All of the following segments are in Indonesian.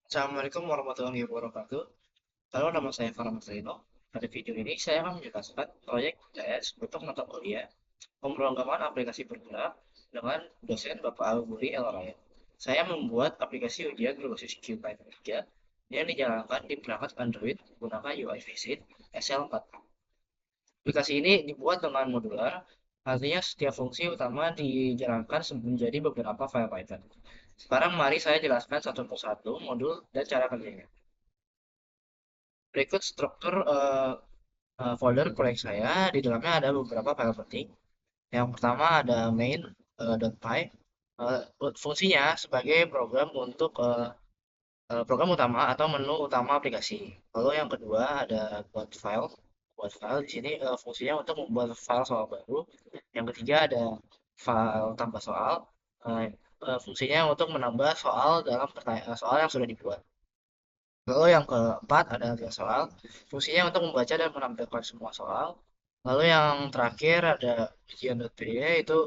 Assalamualaikum warahmatullahi wabarakatuh. Halo, nama saya Farhan Marcelino. Pada video ini, saya akan menjelaskan proyek CS untuk mata kuliah pemrograman aplikasi bergerak dengan dosen Bapak Alburi El Raya. Saya membuat aplikasi ujian berbasis QPython 3 yang dijalankan di perangkat Android menggunakan UI Visit SL4. Aplikasi ini dibuat dengan modular, artinya setiap fungsi utama dijalankan menjadi beberapa file Python. Sekarang mari saya jelaskan satu persatu modul dan cara kerjanya. Berikut struktur folder proyek saya. Di dalamnya ada beberapa file penting. Yang pertama ada main.py. Fungsinya sebagai program untuk program utama atau menu utama aplikasi. Lalu yang kedua ada buat file. Buat file di sini fungsinya untuk membuat file soal baru. Yang ketiga ada file tambah soal. Eh, Fungsinya untuk menambah soal dalam soal yang sudah dibuat. Lalu yang keempat ada tiga soal. Fungsinya untuk membaca dan menampilkan semua soal. Lalu yang terakhir ada ujian.py itu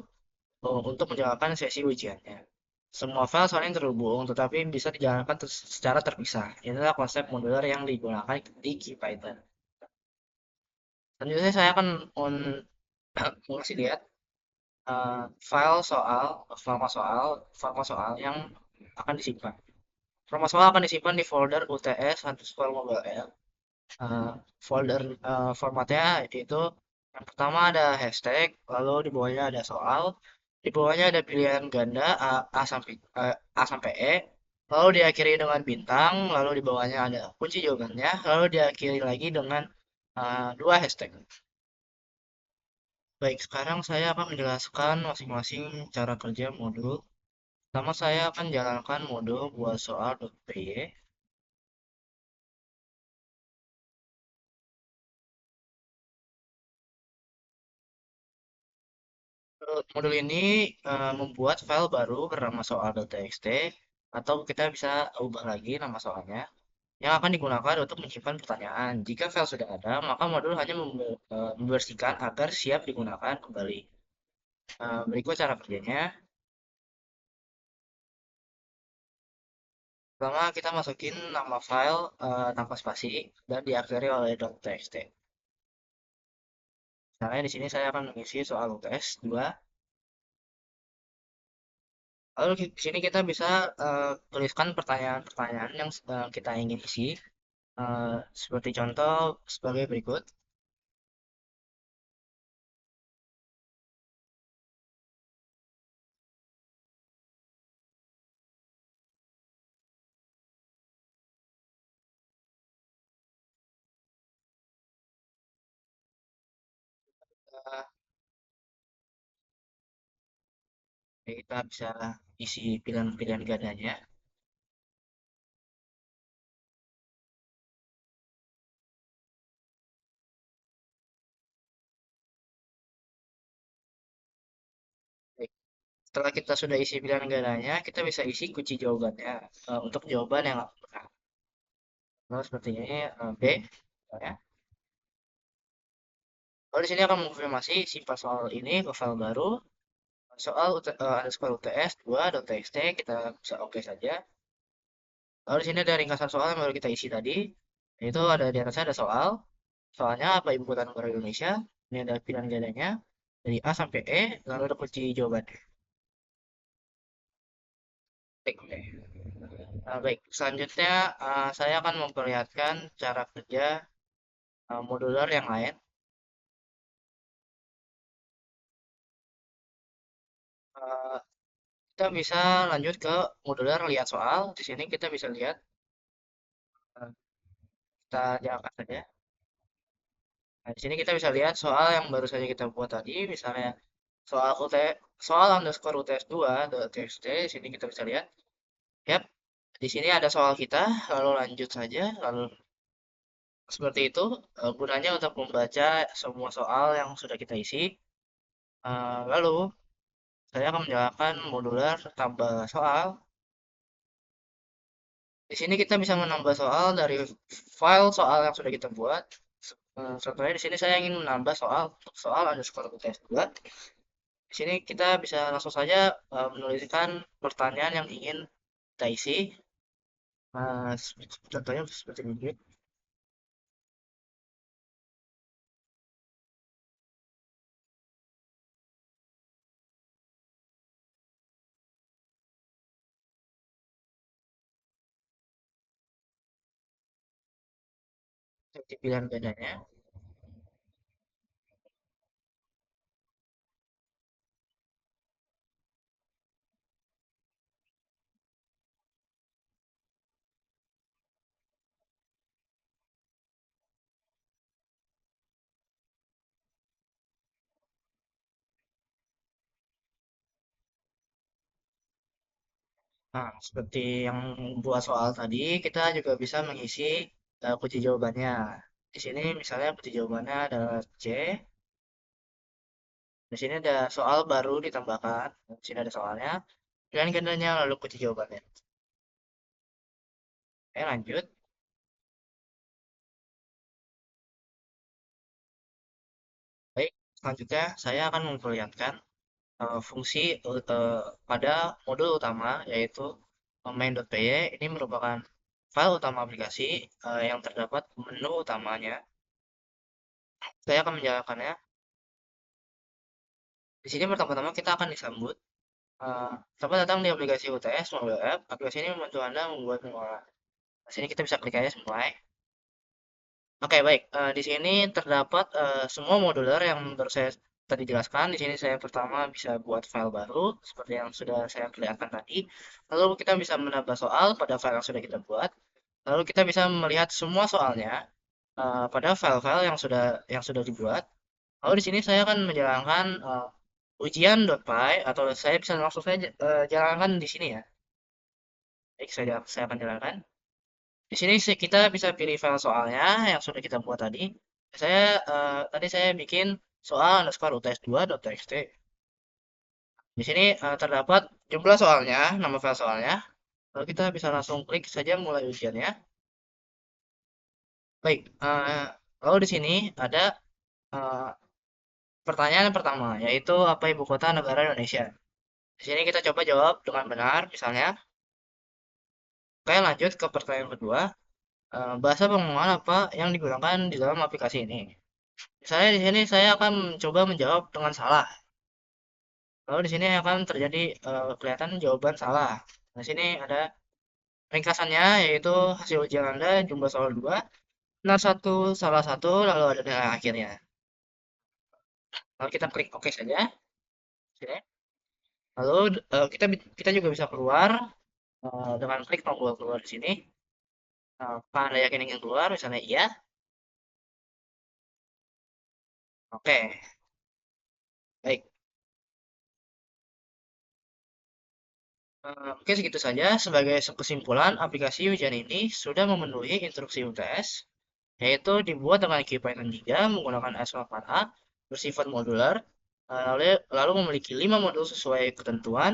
untuk menjalankan sesi ujiannya. Semua file saling terhubung, tetapi bisa dijalankan secara terpisah. Inilah konsep modular yang digunakan di KPython. Selanjutnya saya akan mengasih lihat format soal yang akan disimpan. Format soal akan disimpan di folder UTS underscore mobile. Folder formatnya itu yang pertama ada hashtag, lalu di bawahnya ada soal, di bawahnya ada pilihan ganda A sampai E, lalu diakhiri dengan bintang, lalu di bawahnya ada kunci jawabannya, lalu diakhiri lagi dengan dua hashtag. Baik, sekarang saya akan menjelaskan masing-masing cara kerja modul. Pertama saya akan jalankan modul buat soal.py. Modul ini membuat file baru bernama soal.txt atau kita bisa ubah lagi nama soalnya yang akan digunakan untuk menyimpan pertanyaan. Jika file sudah ada, maka modul hanya membersihkan agar siap digunakan kembali. Berikut cara kerjanya. Pertama, kita masukin nama file tanpa spasi dan diakhiri oleh .txt. Misalnya di sini saya akan mengisi soal UTS 2. Lalu di sini kita bisa tuliskan pertanyaan-pertanyaan yang kita ingin isi. Seperti contoh sebagai berikut. Eh, Kita bisa isi pilihan-pilihan gandanya. Baik. Setelah kita sudah isi pilihan gandanya, kita bisa isi kunci jawabannya untuk jawaban yang benar. Lalu seperti ini B. Ya. Lalu di sini akan mengkonfirmasi simpan soal ini ke file baru. Soal underscore UTS 2.txt kita bisa oke saja. Lalu di sini ada ringkasan soal yang baru kita isi tadi. Itu ada di atasnya ada soal. Soalnya apa ibu kota negara Indonesia? Ini ada pilihan gandanya dari A sampai E, lalu ada kunci jawabannya. Baik, oke. Baik, selanjutnya saya akan memperlihatkan cara kerja modular yang lain. Eh, Kita bisa lanjut ke modular lihat soal. Di sini kita bisa lihat, eh, kita jalankan saja. Nah, di sini kita bisa lihat soal yang baru saja kita buat tadi, misalnya soal underscore UTS 2 txt. Di sini kita bisa lihat. Yap, di sini ada soal kita, lalu lanjut saja, lalu seperti itu. Gunanya untuk membaca semua soal yang sudah kita isi. Lalu saya akan menjalankan modular tambah soal. Di sini kita bisa menambah soal dari file soal yang sudah kita buat. Contohnya di sini saya ingin menambah soal underscore UTS 2. Di sini kita bisa langsung saja menuliskan pertanyaan yang ingin kita isi. Contohnya seperti ini. Seperti pilihan bedanya. Nah, seperti yang buat soal tadi, kita juga bisa mengisi kunci jawabannya. Di sini misalnya kunci jawabannya adalah C. Di sini ada soal baru ditambahkan. Di sini ada soalnya. Dan gandanya lalu kunci jawabannya. Oke, lanjut. Baik, selanjutnya saya akan memperlihatkan fungsi pada modul utama, yaitu main.py. Ini merupakan file utama aplikasi yang terdapat menu utamanya. Saya akan menjalankannya. Di sini pertama-tama kita akan disambut. Selamat datang di aplikasi UTS Mobile App. Aplikasi ini membantu Anda membuat pengelola. Di sini kita bisa klik aja mulai. Oke, baik. Di sini terdapat semua moduler yang baru saya tadi jelaskan. Di sini saya pertama bisa buat file baru, seperti yang sudah saya perlihatkan tadi. Lalu kita bisa menambah soal pada file yang sudah kita buat. Lalu kita bisa melihat semua soalnya pada file-file yang sudah dibuat. Lalu di sini saya akan menjalankan ujian.py atau saya bisa langsung saja jalankan di sini ya. Baik, saya akan jalankan. Di sini kita bisa pilih file soalnya yang sudah kita buat tadi. Tadi saya bikin soal underscore uts2.txt. Di sini terdapat jumlah soalnya, nama file soalnya. Lalu kita bisa langsung klik saja mulai ujiannya. Baik, lalu di sini ada eh, pertanyaan pertama, yaitu apa ibu kota negara Indonesia? Di sini kita coba jawab dengan benar, misalnya. Oke, lanjut ke pertanyaan kedua. Bahasa pengumuman apa yang digunakan di dalam aplikasi ini? Misalnya di sini saya akan mencoba menjawab dengan salah. Lalu di sini akan terjadi kelihatan jawaban salah. Di sini ada ringkasannya yaitu hasil ujian Anda jumlah soal 2, benar satu, salah satu, lalu ada nilai akhirnya. Lalu kita klik OK saja. Sini. Lalu kita juga bisa keluar dengan klik tombol keluar di sini. Apakah Anda yakin ingin keluar? Misalnya iya. Oke, baik. Oke, segitu saja. Sebagai kesimpulan, aplikasi ujian ini sudah memenuhi instruksi UTS, yaitu dibuat dengan Python 3 menggunakan S4A bersifat modular, lalu memiliki 5 modul sesuai ketentuan,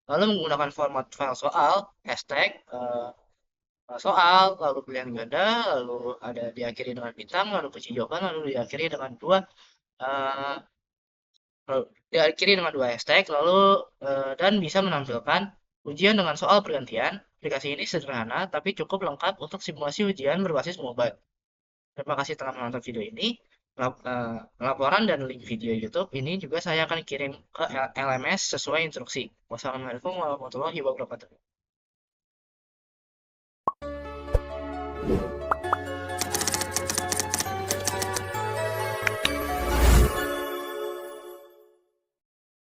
lalu menggunakan format file soal, hashtag, soal, lalu pilihan ganda, lalu ada diakhiri dengan bintang, lalu kunci jawaban, lalu diakhiri dengan eh, hashtag, lalu dan bisa menampilkan ujian dengan soal pergantian. Aplikasi ini sederhana, tapi cukup lengkap untuk simulasi ujian berbasis mobile. Terima kasih telah menonton video ini. Laporan dan link video YouTube ini juga saya akan kirim ke LMS sesuai instruksi. Wassalamualaikum warahmatullahi wabarakatuh.